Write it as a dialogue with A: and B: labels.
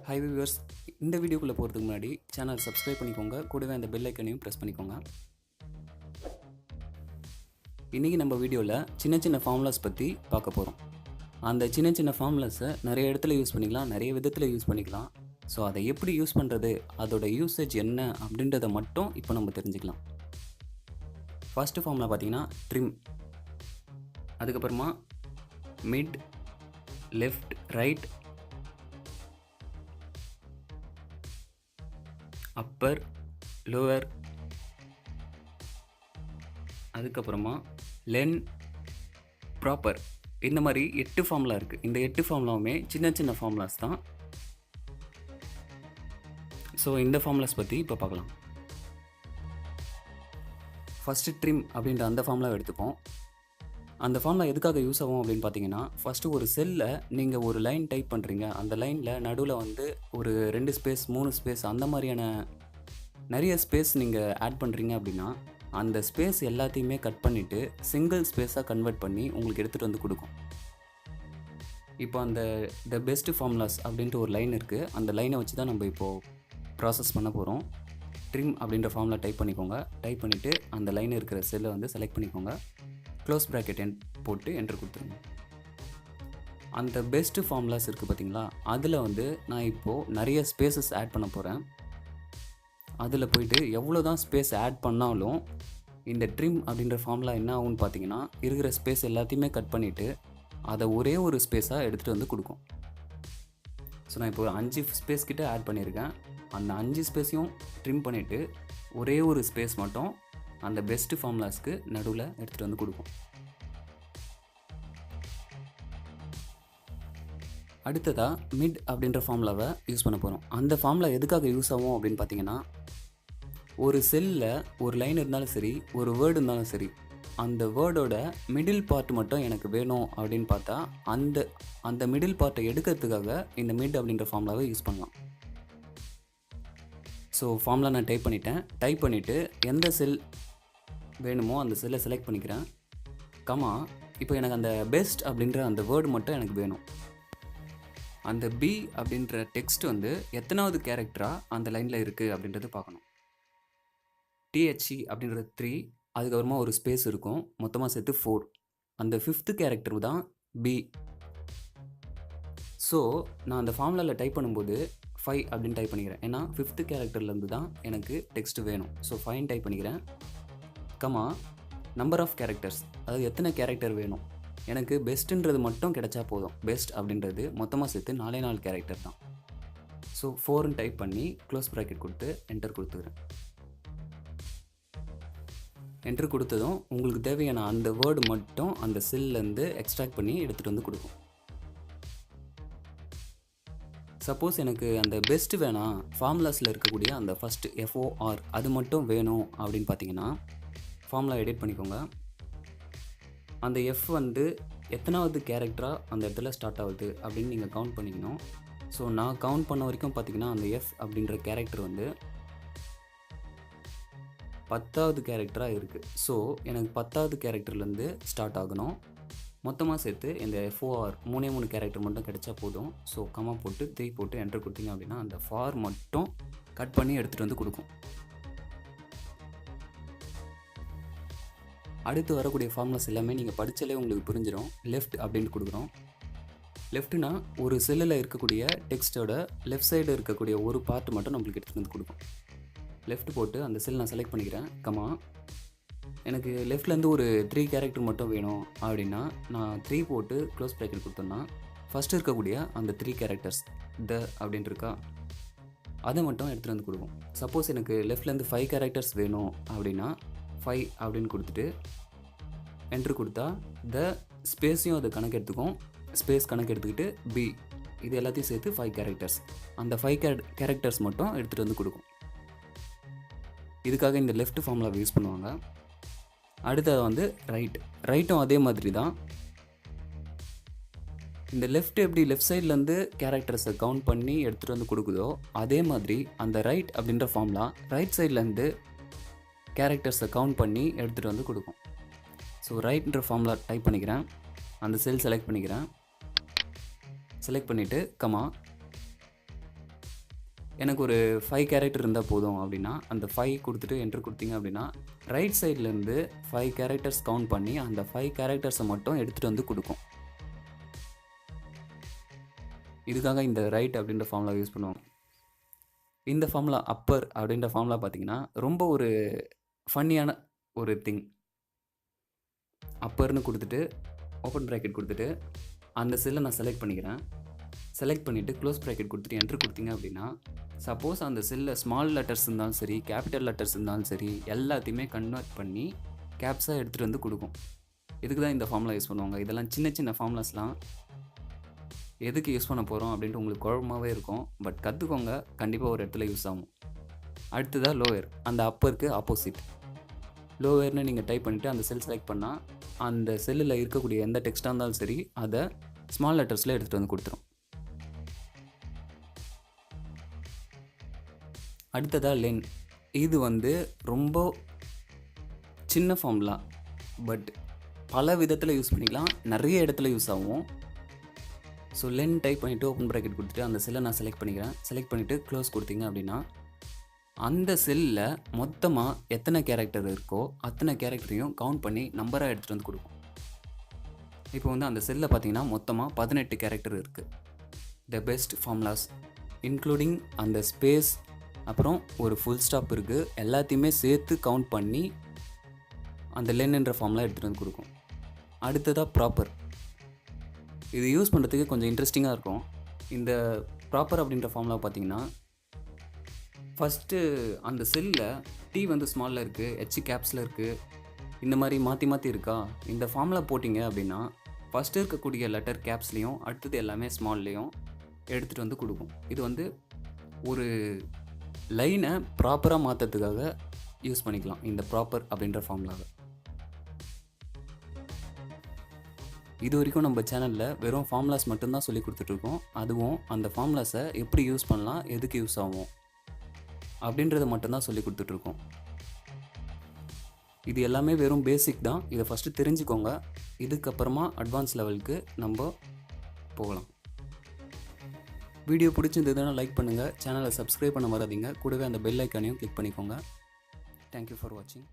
A: High viewers, இந்த வீடியோக்குள்ளே போகிறதுக்கு முன்னாடி சேனல் சப்ஸ்கிரைப் பண்ணிக்கோங்க. கூடவே அந்த பெல் ஐக்கனையும் ப்ரெஸ் பண்ணிக்கோங்க. இன்றைக்கி நம்ம வீடியோவில் சின்ன சின்ன ஃபார்முலாஸ் பற்றி பார்க்க போகிறோம். அந்த சின்ன சின்ன ஃபார்முலாஸை நிறைய இடத்துல யூஸ் பண்ணிக்கலாம், நிறைய விதத்தில் யூஸ் பண்ணிக்கலாம். ஸோ அதை எப்படி யூஸ் பண்ணுறது, அதோட யூசேஜ் என்ன அப்படின்றத மட்டும் இப்போ நம்ம தெரிஞ்சுக்கலாம். ஃபஸ்ட்டு ஃபார்முலா பார்த்தீங்கன்னா ட்ரிம், அதுக்கப்புறமா mid, left, right, upper, lower, அதுக்கப்புறமா லென், ப்ராப்பர். இந்த மாதிரி 8 ஃபார்முலா இருக்குது. இந்த 8 ஃபார்முலாவுமே சின்ன சின்ன ஃபார்முலாஸ் தான். ஸோ இந்த ஃபார்முலாஸ் பற்றி இப்போ பார்க்கலாம். ஃபஸ்ட்டு ட்ரிம் அப்படின்ற அந்த ஃபார்முலாவை எடுத்துப்போம். அந்த ஃபார்முலா எதுக்காக யூஸ் ஆகும் அப்படின்னு பார்த்தீங்கன்னா, ஃபஸ்ட்டு ஒரு செல்லில் நீங்கள் ஒரு லைன் டைப் பண்ணுறீங்க. அந்த லைனில் நடுவில் வந்து ஒரு 2 ஸ்பேஸ் 3 ஸ்பேஸ் அந்த மாதிரியான நிறைய ஸ்பேஸ் நீங்கள் ஆட் பண்ணுறீங்க அப்படின்னா, அந்த ஸ்பேஸ் எல்லாத்தையுமே கட் பண்ணிவிட்டு சிங்கிள் ஸ்பேஸாக கன்வெர்ட் பண்ணி உங்களுக்கு எடுத்துகிட்டு வந்து கொடுக்கும். இப்போ அந்த த பெஸ்ட் ஃபார்முலாஸ் அப்படின்ட்டு ஒரு லைன் இருக்குது. அந்த லைனை வச்சு தான் நம்ம இப்போது ப்ராசஸ் பண்ண போகிறோம். ட்ரிம் அப்படின்ற ஃபார்முலா டைப் பண்ணிக்கோங்க. டைப் பண்ணிவிட்டு அந்த லைன் இருக்கிற செல்லை வந்து செலக்ட் பண்ணிக்கோங்க. க்ளோஸ் ப்ராக்கெட் போட்டு என்டர் கொடுத்துருங்க. அந்த பெஸ்ட்டு ஃபார்முலாஸ் இருக்குது பார்த்தீங்களா, அதில் வந்து நான் இப்போது நிறைய ஸ்பேசஸ் ஆட் பண்ண போகிறேன். அதில் போயிட்டு எவ்வளோ தான் ஸ்பேஸ் ஆட் பண்ணாலும் இந்த ட்ரிம் அப்படின்ற ஃபார்முலா என்ன ஆகும்னு பார்த்தீங்கன்னா, இருக்கிற ஸ்பேஸ் எல்லாத்தையுமே கட் பண்ணிவிட்டு அதை ஒரே ஒரு ஸ்பேஸாக எடுத்துகிட்டு வந்து கொடுக்கும். ஸோ நான் இப்போ ஒரு 5 ஸ்பேஸ் கிட்ட ஆட் பண்ணியிருக்கேன். அந்த 5 ஸ்பேஸையும் ட்ரிம் பண்ணிவிட்டு ஒரே ஒரு ஸ்பேஸ் மட்டும் அந்த பெஸ்ட்டு ஃபார்முலாஸ்க்கு நடுவில் எடுத்துகிட்டு வந்து கொடுக்கும். அடுத்ததாக மிட் அப்படின்ற ஃபார்முலாவை யூஸ் பண்ண போகிறோம். அந்த ஃபார்முலா எதுக்காக யூஸ் ஆகும் அப்படின்னு பார்த்தீங்கன்னா, ஒரு செல்லில் ஒரு லைன் இருந்தாலும் சரி, ஒரு வேர்டு இருந்தாலும் சரி, அந்த வேர்டோட மிடில் பார்ட் மட்டும் எனக்கு வேணும் அப்படின்னு பார்த்தா அந்த மிடில் பார்ட்டை எடுக்கிறதுக்காக இந்த மிட் அப்படின்ற ஃபார்முலாவை யூஸ் பண்ணலாம். ஸோ ஃபார்முலா நான் டைப் பண்ணிட்டேன். டைப் பண்ணிவிட்டு எந்த செல் வேணுமோ அந்த செல்லை செலக்ட் பண்ணிக்கிறேன். இப்போ எனக்கு அந்த பெஸ்ட் அப்படின்ற அந்த வேர்டு மட்டும் எனக்கு வேணும். அந்த பி அப்படின்ற டெக்ஸ்ட் வந்து எத்தனாவது கேரக்டராக அந்த லைனில் இருக்குது அப்படின்றது பார்க்கணும். டிஹெச்சி அப்படின்றது 3, அதுக்கப்புறமா ஒரு ஸ்பேஸ் இருக்கும், மொத்தமாக சேர்த்து 4. அந்த 5th கேரக்டர் தான் பி. ஸோ நான் அந்த ஃபார்முலாவில் டைப் பண்ணும்போது 5 அப்படின்னு டைப் பண்ணிக்கிறேன். ஏன்னா 5th கேரக்டர்லேருந்து தான் எனக்கு டெக்ஸ்ட் வேணும். ஸோ 5 டைப் பண்ணிக்கிறேன். நம்பர் ஆஃப் கேரக்டர்ஸ், அதாவது எத்தனை கேரக்டர் வேணும். எனக்கு பெஸ்ட்டுன்றது மட்டும் கிடைச்சா போதும். பெஸ்ட் அப்படின்றது மொத்தமாக சேர்த்து 4 கேரக்டர் தான். ஸோ 4 டைப் பண்ணி க்ளோஸ் ப்ராக்கெட் கொடுத்து என்டர் கொடுத்துக்கிறேன். என்ட்ரு கொடுத்ததும் உங்களுக்கு தேவையான அந்த வேர்டு மட்டும் அந்த செல்லேருந்து எக்ஸ்ட்ராக்ட் பண்ணி எடுத்துகிட்டு வந்து கொடுக்கும். சப்போஸ் எனக்கு அந்த பெஸ்ட்டு வேணாம், ஃபார்முலாஸில் இருக்கக்கூடிய அந்த ஃபஸ்ட்டு FOR அது மட்டும் வேணும் அப்படின்னு பார்த்தீங்கன்னா, ஃபார்முலா எடிட் பண்ணிக்கோங்க. அந்த F வந்து எத்தனாவது கேரக்டராக அந்த இடத்துல ஸ்டார்ட் ஆகுது அப்படின்னு நீங்கள் கவுண்ட் பண்ணிக்கணும். ஸோ நான் கவுண்ட் பண்ண வரைக்கும் பார்த்தீங்கன்னா அந்த F அப்படின்ற கேரக்டர் வந்து 10வது கேரக்டராக இருக்குது. ஸோ எனக்கு 10வது கேரக்டர்லேருந்து ஸ்டார்ட் ஆகணும். மொத்தமாக சேர்த்து இந்த FOR 3 கேரக்டர் மட்டும் கிடைச்சா போதும். ஸோ கமா போட்டு 3 போட்டு என்டர் கொடுத்தீங்க அப்படின்னா அந்த ஃபார் மட்டும் கட் பண்ணி எடுத்துகிட்டு வந்து கொடுக்கும். அடுத்து வரக்கூடிய ஃபார்முலாஸ் எல்லாமே நீங்கள் படித்தாலே உங்களுக்கு புரிஞ்சிடும். லெஃப்ட் அப்படின்னு கொடுக்குறோம். லெஃப்ட்னா ஒரு செல்லில் இருக்கக்கூடிய டெக்ஸ்ட்டோட லெஃப்ட் சைடு இருக்கக்கூடிய ஒரு பார்ட் மட்டும் நம்மளுக்கு எடுத்துகிட்டு வந்து கொடுக்கும். லெஃப்ட் போட்டு அந்த செல் நான் செலக்ட் பண்ணிக்கிறேன். எனக்கு லெஃப்ட்லேருந்து ஒரு 3 கேரக்டர் மட்டும் வேணும் அப்படின்னா நான் 3 போட்டு க்ளோஸ் ப்ராக்கெட் கொடுத்தோன்னா ஃபஸ்ட்டு இருக்கக்கூடிய அந்த 3 கேரக்டர்ஸ் த அப்படின்னு இருக்கா, அதை மட்டும் எடுத்துகிட்டு வந்து கொடுக்கும். சப்போஸ் எனக்கு லெஃப்ட்லேருந்து 5 கேரக்டர்ஸ் வேணும் அப்படின்னா 5 அப்படின்னு கொடுத்துட்டு என்ட்ரு கொடுத்தா த ஸ்பேஸையும் அது கணக்கு எடுத்துக்கும். ஸ்பேஸ் கணக்கு எடுத்துக்கிட்டு பி, இது எல்லாத்தையும் சேர்த்து 5 கேரக்டர்ஸ், அந்த 5 கேரக்டர்ஸ் மட்டும் எடுத்துகிட்டு வந்து கொடுக்கும். இதுக்காக இந்த லெஃப்ட் ஃபார்முலாவை யூஸ் பண்ணுவாங்க. அடுத்தது வந்து ரைட்டும் அதே மாதிரி தான். இந்த லெஃப்ட் எப்படி லெஃப்ட் சைட்லேருந்து கேரக்டர்ஸை கவுண்ட் பண்ணி எடுத்துகிட்டு வந்து கொடுக்குதோ, அதே மாதிரி அந்த ரைட் அப்படின்ற ஃபார்முலா ரைட் சைட்லேருந்து கேரக்டர்ஸை கவுண்ட் பண்ணி எடுத்துகிட்டு வந்து கொடுக்கும். ஸோ ரைட்ன்ற ஃபார்முலா டைப் பண்ணிக்கிறேன். அந்த செல் செலக்ட் பண்ணிக்கிறேன். செலக்ட் பண்ணிவிட்டு எனக்கு ஒரு 5 கேரக்டர் இருந்தால் போதும் அப்படின்னா அந்த 5 கொடுத்துட்டு என்ட்ரு கொடுத்தீங்க அப்படின்னா ரைட் சைட்லேருந்து 5 கேரக்டர்ஸ் கவுண்ட் பண்ணி அந்த 5 கேரக்டர்ஸை மட்டும் எடுத்துகிட்டு வந்து கொடுக்கும். இதுக்காக இந்த ரைட் அப்படின்ற ஃபார்முலா யூஸ் பண்ணுவாங்க. இந்த ஃபார்முலா அப்பர் அப்படின்ற ஃபார்முலா பார்த்தீங்கன்னா ரொம்ப ஒரு ஃபன்னியான ஒரு திங். அப்பர்னு கொடுத்துட்டு ஓப்பன் ப்ராக்கெட் கொடுத்துட்டு அந்த செல்லை நான் செலக்ட் பண்ணிக்கிறேன். செலக்ட் பண்ணிவிட்டு க்ளோஸ் ப்ராக்கெட் கொடுத்துட்டு என்ட்ரு கொடுத்தீங்க அப்படின்னா சப்போஸ் அந்த செல்லில் ஸ்மால் லெட்டர்ஸ் இருந்தாலும் சரி கேபிட்டல் லெட்டர்ஸ் இருந்தாலும் சரி எல்லாத்தையுமே கன்வெர்ட் பண்ணி கேப்ஸாக எடுத்துகிட்டு வந்து கொடுக்கும். இதுக்கு தான் இந்த ஃபார்முலா யூஸ் பண்ணுவாங்க. இதெல்லாம் சின்ன சின்ன ஃபார்முலாஸ்லாம் எதுக்கு யூஸ் பண்ண போகிறோம் அப்படின்ட்டு உங்களுக்கு குழப்பமாகவே இருக்கும். பட் கற்றுக்கோங்க, கண்டிப்பாக ஒரு இடத்துல யூஸ் ஆகும். அடுத்ததாக லோயர், அந்த அப்பருக்கு ஆப்போசிட். லோயர்னு நீங்கள் டைப் பண்ணிவிட்டு அந்த செல் செலக்ட் பண்ணால் அந்த செல்லில் இருக்கக்கூடிய எந்த டெக்ஸ்ட்டாக இருந்தாலும் சரி அதை ஸ்மால் லெட்டர்ஸில் எடுத்துகிட்டு வந்து கொடுத்துரும். அடுத்ததாக லென். இது வந்து ரொம்ப சின்ன ஃபார்முலா, பட் பல விதத்தில் யூஸ் பண்ணிக்கலாம், நிறைய இடத்துல யூஸ் ஆகும். ஸோ லென் டைப் பண்ணிவிட்டு ஓப்பன் ப்ராக்கெட் கொடுத்துட்டு அந்த செல்லை நான் செலக்ட் பண்ணிக்கிறேன். செலக்ட் பண்ணிவிட்டு க்ளோஸ் கொடுத்தீங்க அப்படின்னா அந்த செல்லில் மொத்தமாக எத்தனை கேரக்டர் இருக்கோ அத்தனை கேரக்டரையும் கவுண்ட் பண்ணி நம்பராக எடுத்துகிட்டு வந்து கொடுக்கும். இப்போ வந்து அந்த செல்லில் பார்த்தீங்கன்னா மொத்தமாக 18 கேரக்டர் இருக்குது. த பெஸ்ட் ஃபார்முலாஸ் இன்க்ளூடிங் அந்த ஸ்பேஸ் அப்புறம் ஒரு ஃபுல் ஸ்டாப் இருக்குது. எல்லாத்தையுமே சேர்த்து கவுண்ட் பண்ணி அந்த லென் என்ற ஃபார்முலா எடுத்துகிட்டு வந்து கொடுக்கும். அடுத்ததாக ப்ராப்பர். இது யூஸ் பண்ணுறதுக்கு கொஞ்சம் இன்ட்ரெஸ்டிங்காக இருக்கும். இந்த ப்ராப்பர் அப்படின்ற ஃபார்முலா பார்த்தீங்கன்னா ஃபஸ்ட்டு அந்த செல்லில் டி வந்து ஸ்மாலில் இருக்குது, ஹெச் கேப்ஸில் இருக்குது, இந்த மாதிரி மாற்றி மாற்றி இருக்கா. இந்த ஃபார்முலா போட்டிங்க அப்படின்னா ஃபஸ்ட்டு இருக்கக்கூடிய லெட்டர் கேப்ஸ்லேயும் அடுத்தது எல்லாமே ஸ்மால்லேயும் எடுத்துகிட்டு வந்து கொடுக்கும். இது வந்து ஒரு லைனை ப்ராப்பராக மாற்றுறதுக்காக யூஸ் பண்ணிக்கலாம் இந்த ப்ராப்பர் அப்படின்ற ஃபார்முலாவை. இது வரைக்கும் நம்ம சேனலில் வெறும் ஃபார்முலாஸ் மட்டும்தான் சொல்லி கொடுத்துட்ருக்கோம். அதுவும் அந்த ஃபார்முலாஸை எப்படி யூஸ் பண்ணலாம், எதுக்கு யூஸ் ஆகும் அப்படின்றத மட்டும்தான் சொல்லி கொடுத்துட்ருக்கோம். இது எல்லாமே வெறும் பேசிக் தான். இதை ஃபஸ்ட்டு தெரிஞ்சுக்கோங்க. இதுக்கப்புறமா அட்வான்ஸ் லெவலுக்கு நம்ம போகலாம். வீடியோ பிடிச்சிருந்ததுன்னா லைக் பண்ணுங்கள், சேனலை சப்ஸ்கிரைப் பண்ண மறக்காதீங்க. கூடவே அந்த பெல் ஐக்கானையும் கிளிக் பண்ணிக்கோங்க. தேங்க்யூ ஃபார் வாட்சிங்.